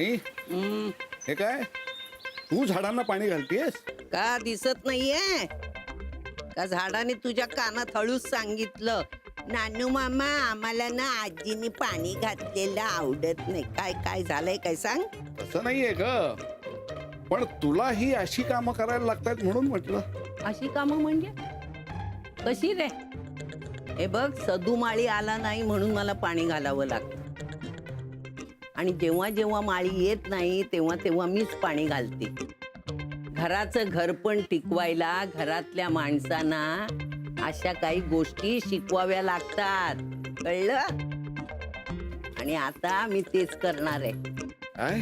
आई हे काय तू झाडांना पाणी घालतेस? का दिसत नाहीये का झाडाने तुझ्या कानात हळूच सांगितलं नानू मामा आम्हाला ना आजीने पाणी घातलेलं आवडत नाही. काय काय झालंय काय सांग. तसं नाहीये ग, पण तुला ही अशी कामं करायला लागतात म्हणून म्हटलं. अशी कामं म्हणजे कशी रे? हे बघ सदू माळी आला नाही म्हणून मला पाणी घालावं लागतं आणि जेव्हा जेव्हा माळी येत नाही तेव्हा तेव्हा मीच पाणी घालते. घराचं घरपण टिकवायला घरातल्या माणसांना अशा काही गोष्टी शिकवाव्या लागतात, कळलं? आणि आता मी तेच करणार आहे. काय?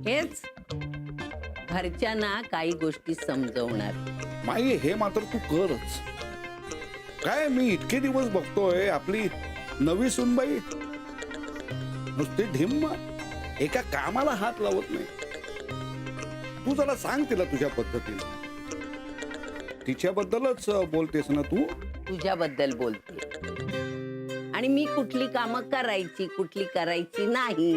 हेच घरच्यांना काही गोष्टी समजवणार. माई हे मात्र तू करच. काय मी इतके दिवस बघतोय आपली नवी सुनबाई नुसती ढिम्म एका कामाला हात लावत नाही. तू जरा सांग तिला तुझ्या पद्धतीने. तिच्याबद्दलच बोलतेस ना तू? तुझ्याबद्दल बोलते. आणि मी कुठली कामं करायची कुठली करायची नाही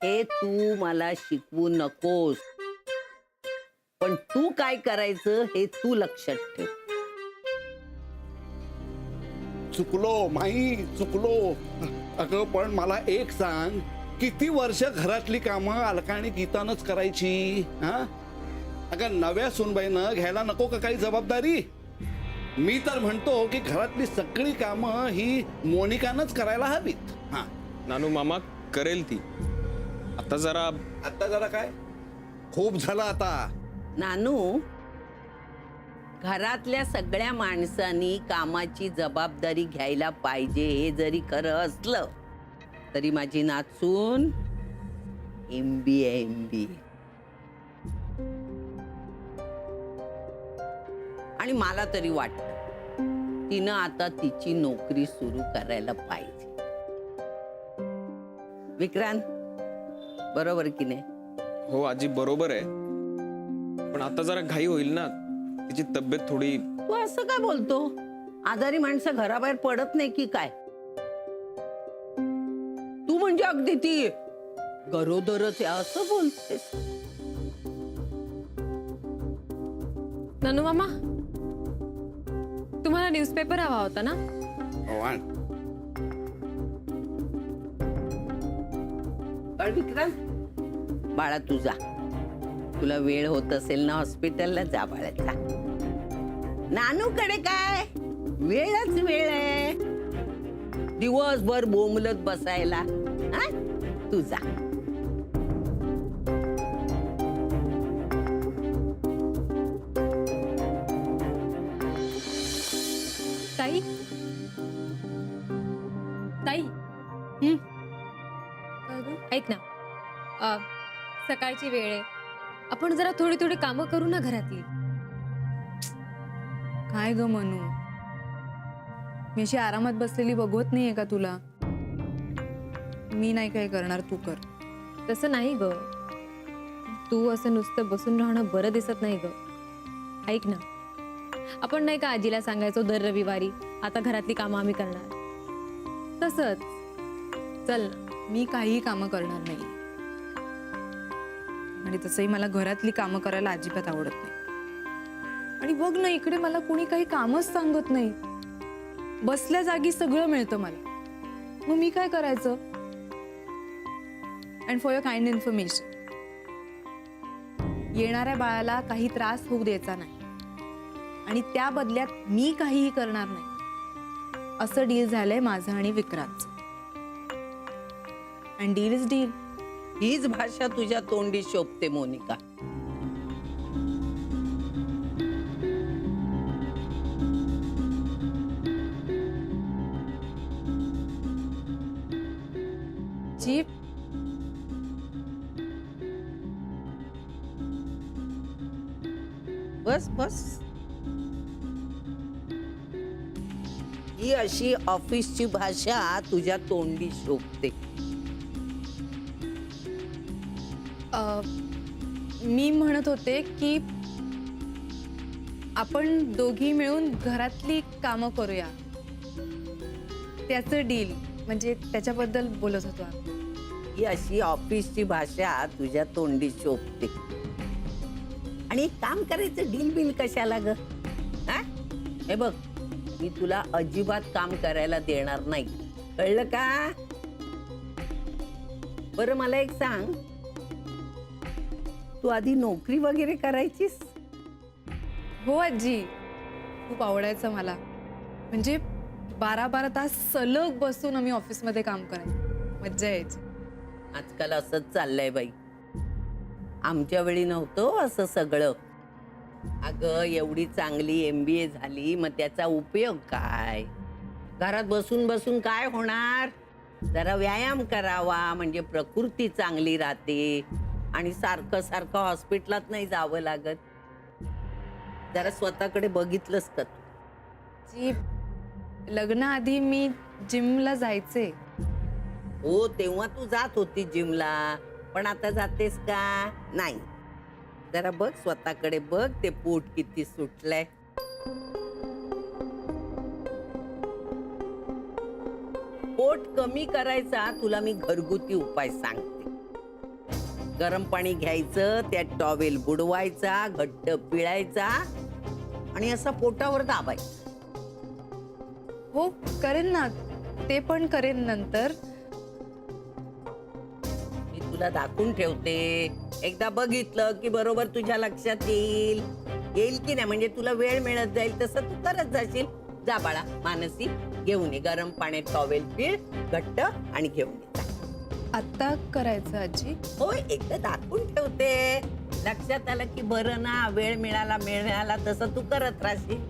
हे तू मला शिकवू नकोस. पण तू काय करायचं हे तू लक्षात ठेव. चुकलो माई चुकलो. अगं पण मला एक सांग, किती वर्ष घरातली कामं अलकाणी गीतानच करायची? हा अगं नव्या सुनबाईनं घ्यायला नको का काही जबाबदारी? मी तर म्हणतो की घरातली सगळी कामं ही मोनिकानच करायला हवीत. हा नानू मामा करेल ती. आता जरा काय खूप झालं आता. नानू, घरातल्या सगळ्या माणसांनी कामाची जबाबदारी घ्यायला पाहिजे हे जरी खरं असलं तरी माझी नाचून MBA आणि मला तरी वाटतं तिनं आता तिची नोकरी सुरू करायला पाहिजे. विक्रांत, बरोबर की नाही? हो आजी बरोबर आहे, पण आता जरा घाई होईल ना. तिची तब्येत थोडी. तू असं काय बोलतो? आजारी माणसं घराबाहेर पडत नाही की काय? तू म्हणजे अगदी ती गरोदरच आहे असं बोलतेस. नानू मामा, तुम्हाला न्यूजपेपर हवा होता ना? विक्रांत, बाळा तुझा तुला वेळ होत असेल ना हॉस्पिटलला जा बाळा जा. नानूकडे काय वेळच वेळ आहे दिवसभर बोंबलत बसायला. हा तू जा. ताई ताई ऐक ना, सकाळची वेळ आहे, आपण जरा थोडी थोडी कामं करू ना घरातली. काय ग मनू, मी अशी आरामात बसलेली बघवत नाहीये का तुला? मी नाही काय करणार, तू कर. तसं नाही ग, तू असं नुसतं बसून राहणं बरं दिसत नाही ग. ऐक ना, आपण नाही का आजीला सांगायचो दर रविवारी आता घरातली कामं आम्ही करणार, तसंच चल ना. मी काही कामं करणार नाही आणि तसंही मला घरातली कामं करायला अजिबात आवडत नाही. आणि बघ ना, इकडे मला कुणी काही कामच सांगत नाही. बसल्या जागी सगळं मिळतं मला, मग मी काय करायचं? And for your kind information, येणाऱ्या बाळाला काही त्रास होऊ द्यायचा नाही आणि त्या बदल्यात मी काहीही करणार नाही असं डील झालंय माझं आणि विक्रांतचं. And deal is deal. हीच भाषा तुझ्या तोंडी शोभते मोनिका. जीप बस बस. ही अशी ऑफिसची भाषा तुझ्या तोंडी शोभते. मी म्हणत होते की आपण दोघी मिळून घरातली कामं करूया, त्याचं डील. म्हणजे त्याच्याबद्दल बोलत होतो आम्ही. ही अशी ऑफिसची भाषा तुझ्या तोंडी शोभते. आणि एक काम करायचं, डील बिल कशाला ग? हा? हे बघ, मी तुला अजिबात काम करायला देणार नाही, कळलं का? बरं मला एक सांग, तू आधी नोकरी वगैरे करायचीस? हो आजी, खूप आवडायचं मला. म्हणजे 12-12 तास सलग बसून आम्ही ऑफिसमध्ये काम करायचो, मज्जा यायची. आजकाल असंच चाललंय बाई. आमच्या वेळी नव्हतं असं सगळं. अगं एवढी चांगली MBA झाली, मग त्याचा उपयोग काय? घरात बसून बसून काय होणार? जरा व्यायाम करावा म्हणजे प्रकृती चांगली राहते आणि सारखं सारखं हॉस्पिटलात नाही जावं लागत. जरा स्वतःकडे बघितलंस का तू? जी, लग्नाआधी मी जिमला जायचे. हो, तेव्हा तू जात होती जिमला, पण आता जातेस का? नाही. जरा बघ स्वतःकडे बघ, ते पोट किती सुटलंय. पोट कमी करायचा तुला मी घरगुती उपाय सांगते. गरम पाणी घ्यायचं, त्यात टॉवेल बुडवायचा, घट्ट पिळायचा आणि असा पोटावर दाबायचा. हो करेन ना, ते पण करेन नंतर. मी तुला दाखवून ठेवते, एकदा बघितलं की बरोबर तुझ्या लक्षात येईल की नाही. म्हणजे तुला वेळ मिळत जाईल तसं तू करत जाशील. जा बाळा मानसी, घेऊन ये गरम पाण्यात टॉवेल पिळ घट्ट आणि घेऊन ये. आता करायचं आजी? होय, एकदा दाखवून ठेवते, लक्षात आलं की बरं ना. वेळ मिळाला तसं तू करत राहशील.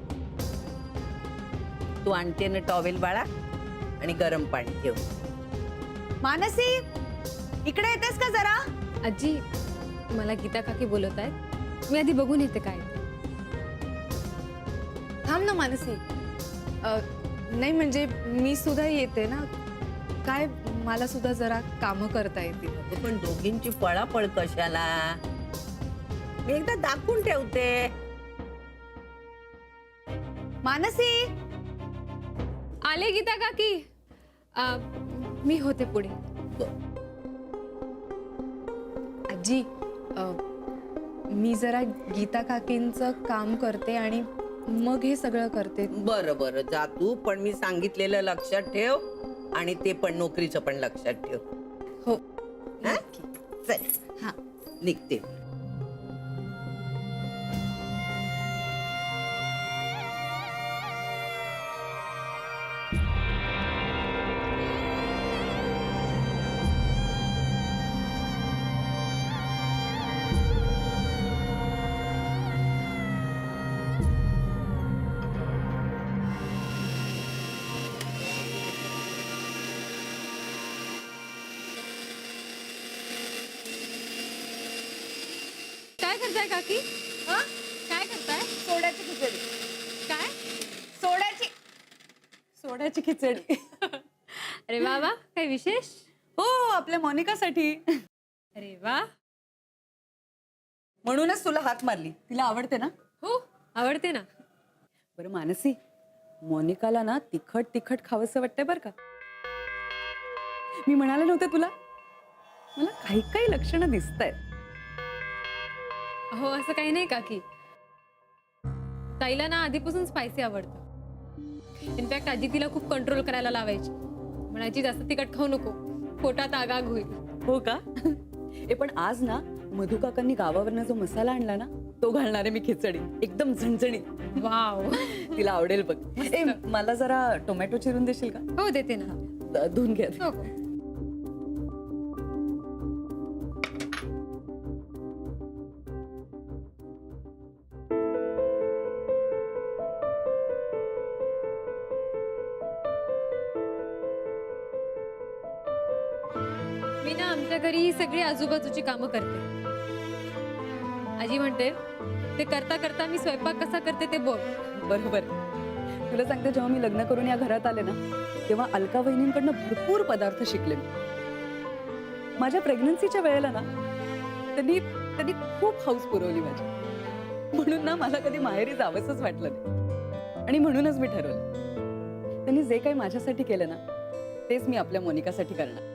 तू आणते ना टॉवेल बाळा आणि गरम पाणी घेऊन. मानसी, इकडे येतेस का जरा? आजी, मला गीता काकी बोलत आहेत, मी आधी बघून येते काय ते. थांब ना मानसी. नाही म्हणजे मी सुद्धा येते ना. काय, मला सुद्धा जरा कामं करता येतील. पण दोघींची पळापळ कशाला? मी एकदा दाखवून ठेवते. मानसी, आले गीता काकी. मी होते पुढे. आजी, मी जरा गीता काकींचं काम करते आणि मग हे सगळं करते. बरं बरं, जा तू, पण मी सांगितलेलं लक्षात ठेव आणि ते पण नोकरीचं पण लक्षात ठेव. हो. हा? चल, हा. निघते. काय करताय काकी? काय करताय? सोड्याची खिचडी. काय? सोड्याची खिचडी. अरे वा वा, काय विशेष? हो, आपल्या मोनिकासाठी. अरे वा. म्हणूनच तुला हाक मारली. तिला आवडते ना? हो, आवडते ना. बरं मानसी, मोनिकाला ना तिखट तिखट खावंसं वाटतंय बरं का. मी म्हणाले नव्हते तुला, मला काही काही लक्षणं दिसत आहेत. हो, असं काही नाही काकी. ताईला ना आधीपासून स्पायसी आवडतं. इनफॅक्ट आजी तिला खूप कंट्रोल करायला लावायची. म्हणायची जास्त तिखट खाऊ नको, पोटात आगाग होईल. हो का? पण आज ना मधु काकांनी गावावरनं जो मसाला आणला ना, तो घालणार आहे मी खिचडी. एकदम झणझणीत. वाव. तिला आवडेल बघ. मला जरा टोमॅटो चिरून देशील का? हो, देते ना. धुवून घ्या. हो. मी ना आमच्या घरी ही सगळी आजूबाजूची कामं करते. आजी म्हणते ते करता करता मी स्वयंपाक कसा करते ते बघ. बरोबर. तुला सांगते, जेव्हा मी लग्न करून या घरात आले ना, तेव्हा अलका वहिनींकडनं भरपूर पदार्थ शिकले मी. माझ्या प्रेग्नन्सीच्या वेळेला ना त्यांनी खूप हौस पुरवली माझी. म्हणून ना मला कधी माहेरी जावंसच वाटलं नाही. आणि म्हणूनच मी ठरवलं, त्यांनी जे काही माझ्यासाठी केलं ना तेच मी आपल्या मोनिकासाठी करणार.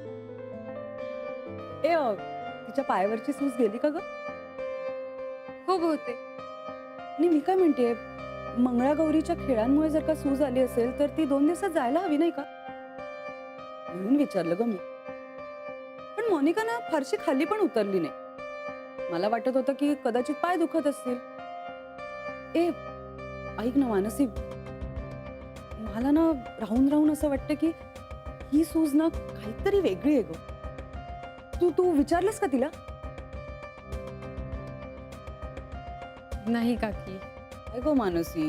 तिच्या पायावरची सूज गेली का ग? हो बहुतेक. आणि मी काय म्हणते, मंगळागौरीच्या खेळांमुळे जर का सूज आली असेल तर ती 2 दिवसात जायला हवी नाही का? म्हणून विचारलं ग मी. पण मोनिका ना फारशी खाली पण उतरली नाही. मला वाटत होतं की कदाचित पाय दुखत असतील. ऐक ना मानसी, मला ना राहून राहून असं वाटतं की ही सूज ना काहीतरी वेगळी आहे ग. तू विचारलंस का तिला? नाही काकी. काय गो मानसी,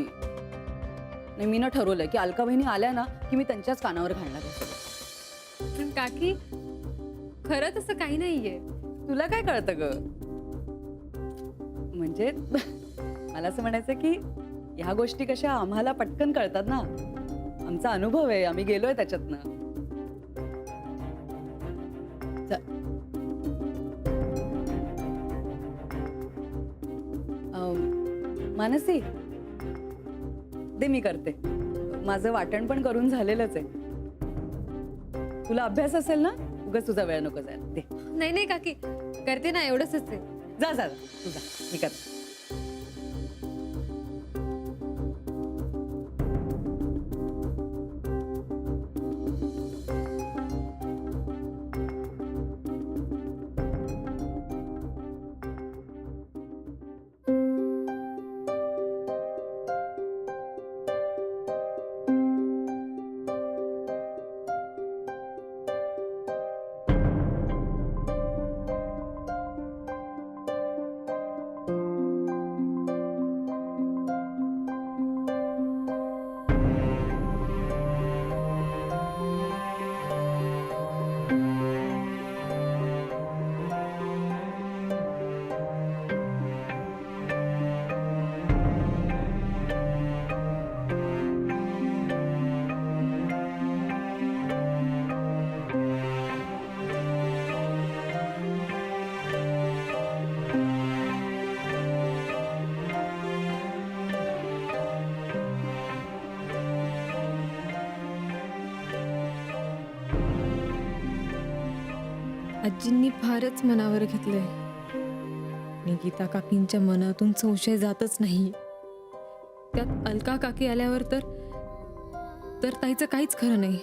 नाही मी ना ठरवलंय की अलका बहिणी आल्या ना की मी त्यांच्याच कानावर घालणार आहे सगळं. पण काकी खरं तसं काही नाहीये. तुला काय कळतं ग? म्हणजे मला असं म्हणायचं की ह्या गोष्टी कशा आम्हाला पटकन कळतात ना. आमचा अनुभव आहे, आम्ही गेलोय त्याच्यातनं. मानसी, दे मी करते. माझं वाटण पण करून झालेलंच आहे. तुला अभ्यास असेल ना, उगाच तुझा वेळ नको जायला. दे. नाही नाही काकी, करते ना, एवढंच आहे. जा जा तुझा, मी करते. आजींनी फारच मनावर घेतलंय आणि गीता काकींच्या मनातून संशय जातच नाही. त्यात अलका काकी आल्यावर तर ताईचं काहीच खरं नाही.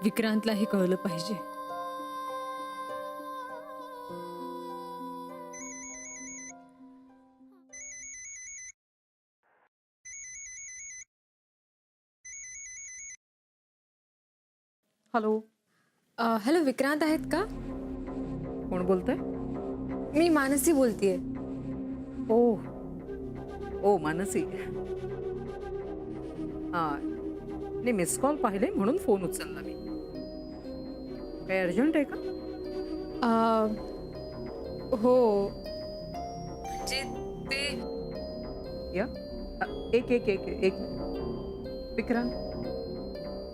विक्रांतला हे कळलं पाहिजे. हॅलो, हॅलो, विक्रांत आहेत का? कोण बोलतंय? मी मानसी बोलतेय. ओ ओ मानसी, हां, नाही मिस कॉल पाहिले म्हणून फोन उचलला मी. काय अर्जंट आहे का? हो, म्हणजे ते या एक एक एक एक विक्रांत,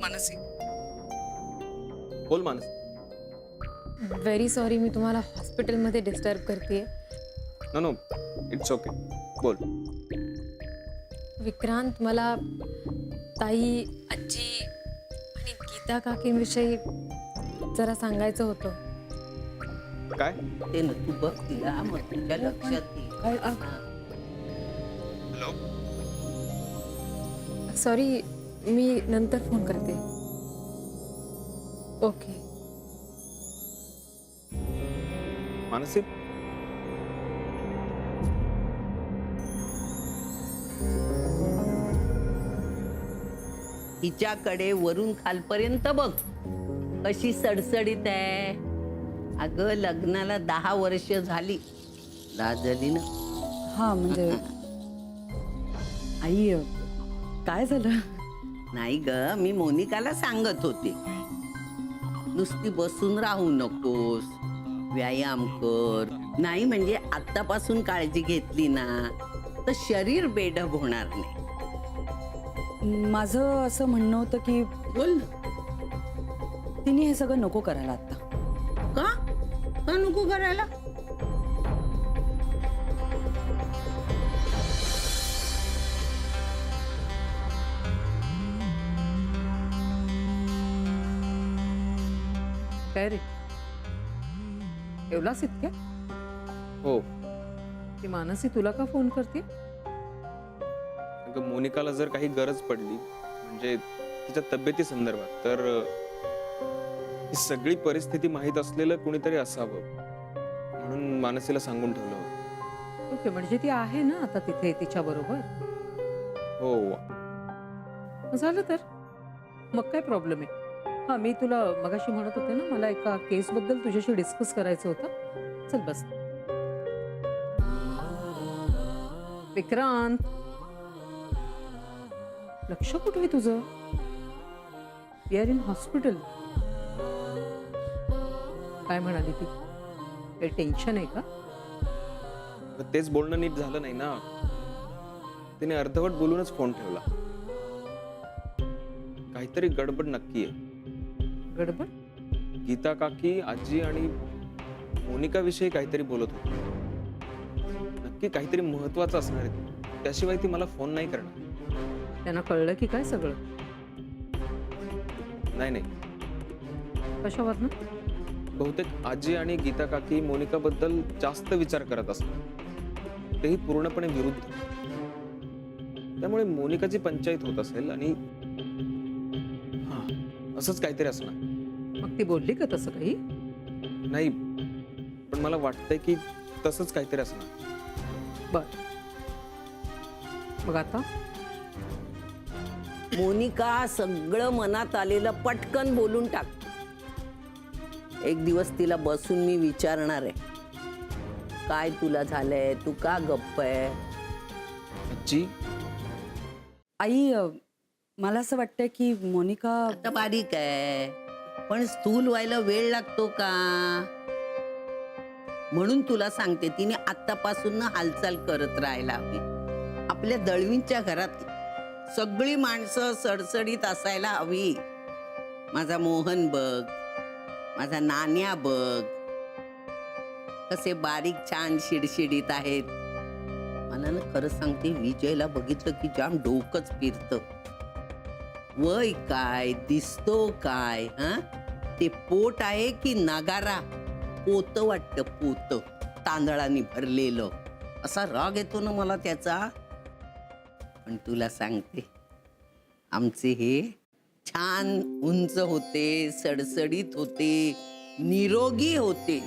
मानसी, बोल मानस. व्हेरी सॉरी, मी तुम्हाला हॉस्पिटलमध्ये डिस्टर्ब करते. नो नो, इट्स ओके, बोल. विक्रांत, मला ताई, आजी आणि गीता काकींविषयी जरा सांगायचं होतं. काय? ते ना तू बघ तिला, मग तुझ्या लक्षात येईल. काय हॅलो, सॉरी, मी नंतर फोन करते. ओके. मानसी, हिच्याकडे वरून खालपर्यंत बघ कशी सडसडीत आहे. अगं लग्नाला 10 वर्ष झाली. लाजली ना. हा म्हणजे आई, काय झालं? नाही ग, मी मोनिकाला सांगत होते, नुसती बसून राहू नकोस, व्यायाम कर. नाही म्हणजे आतापासून काळजी घेतली ना तर शरीर बेढप होणार नाही. माझं असं म्हणणं होतं की बोल ना. तिने हे सगळं नको करायला आता. का का नको करायला? काय रे ठेवलास इतक्या? हो, ती मानसी तुला का फोन करते? अगं मोनिकाला जर काही गरज पडली म्हणजे तिच्या तब्येती संदर्भात तर ही सगळी परिस्थिती माहीत असलेलं कोणीतरी असावं म्हणून मानसीला सांगून ठेवलं होतं. ओके, म्हणजे ती आहे ना आता तिथे तिच्या बरोबर? हो, झालं तर मग काय प्रॉब्लेम आहे? हा, मी तुला मगाशी म्हणत होते ना, मला एका केस बद्दल तुझ्याशी डिस्कस करायचं होतं. चल बस. विक्रांत, लक्ष कुठे आहे तुझं? We are in hospital. काय म्हणाली ती? काही टेन्शन आहे का? पण तेच बोलणं नीट झालं नाही ना. तिने अर्धवट बोलूनच फोन ठेवला. काहीतरी गडबड नक्की आहे. गडबड? गीता काकी, आजी आणि मोनिका विषयी काहीतरी बोलत होती. नक्की काहीतरी महत्वाचं असणार आहे, त्याशिवाय ती मला फोन नाही करणार. त्यांना कळलं की काय सगळं? नाही, कशावरनं? बहुतेक आजी आणि गीता काकी मोनिका बद्दल जास्त विचार करत असतात, तेही पूर्णपणे विरुद्ध. त्यामुळे मोनिकाची पंचायत होत असेल आणि असंच काहीतरी असणार. मग ती बोलली का तसं काही? नाही, पण मला वाटतंय की तसंच काहीतरी असणार. बर, मग आता? मोनिका सगळं मनात आलेलं पटकन बोलून टाक. एक दिवस तिला बसून मी विचारणार आहे, काय तुला झालंय, तू का गप्प आहे? आजी, आई मला असं वाटतंय की मोनिका आता बारीक आहे, पण स्थूल व्हायला वेळ लागतो का? म्हणून तुला सांगते, तिने आत्तापासून हालचाल करत राहायला हवी. आपल्या दळवींच्या घरात सगळी माणसं सडसडीत असायला हवी. माझा मोहन बघ, माझा नान्या बघ, कसे बारीक छान शिडशिडीत आहेत. मला ना खरं सांगते, विजयला बघितलं की जाम डोकंच फिरतं. वय काय, दिसतो काय, हा? ते पोट आहे की नगारा? पोत वाटतं, पोत तांदळाने भरलेलं. असा राग येतो ना मला त्याचा. पण तुला सांगते, आमचे हे छान उंच होते, सडसडीत होते, निरोगी होते.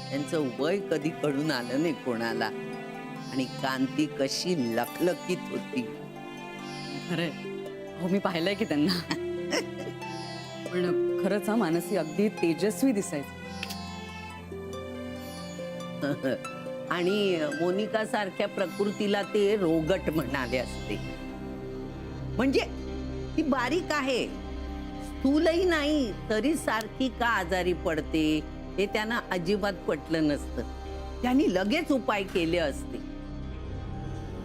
त्यांचं वय कधी कळून आलं नाही कोणाला. आणि कांती कशी लखलखीत होती. खरंय, हो मी पाहिलंय की त्यांना. पण खरंच हा, मानसी अगदी तेजस्वी दिसायचं. आणि मोनिका सारख्या प्रकृतीला ते रोगट म्हणाले असते. म्हणजे ती बारीक आहे, स्थूलही नाही, तरी सारखी का आजारी पडते हे त्यांना अजिबात पटलं नसतं. त्यांनी लगेच उपाय केले असते.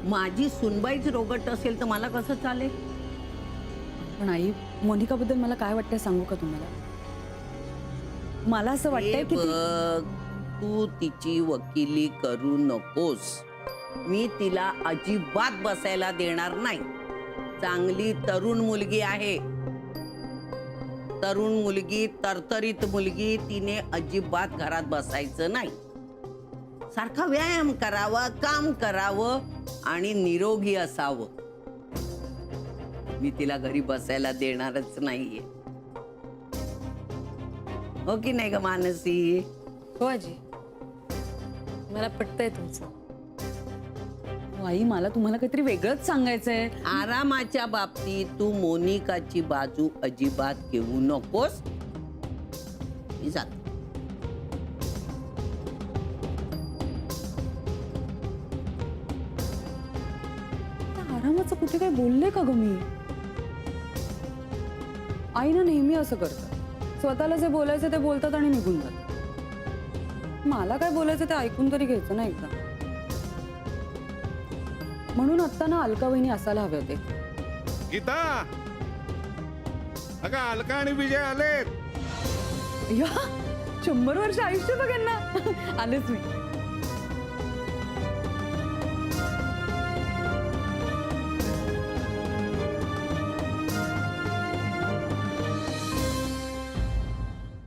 माझी सुनबाईच रोगट असेल तर मला कसं चालेल? पण आई, मोनिकाबद्दल मला काय वाटतंय सांगू का तुम्हाला? मला असं वाटतंय हे की ती- बघ, तू तिची वकिली करू नकोस. मी तिला अजिबात बसायला देणार नाही. चांगली तरुण मुलगी आहे, तरुण मुलगी, तरतरीत मुलगी. तिने अजिबात घरात बसायचं नाही. सारखा व्यायाम करावा, काम करावं आणि निरोगी असावं. मी तिला घरी बसायला देणारच नाहीये. हो की नाही ग मानसी? हो आजी, मला पटतंय तुमचं. हो, आई मला तुम्हाला काहीतरी वेगळंच सांगायचंय. आरामाच्या बाबतीत तू मोनिकाची बाजू अजिबात घेऊ नकोस. मी जाते. आरामाचं कुठे काय बोलले का ग मी? आई ना नेहमी असं करतात. स्वतःला जे बोलायचं ते बोलतात आणि निघून जातात. मला काय बोलायचं ते ऐकून तरी घ्यायचं ना एकदा. म्हणून आता ना अलका वहिनी असायला हवे होते. गीता, अगं अलका आणि विजय आलेत. अय्या, 100 वर्ष आयुष्य बघ यांना. आलेच मी.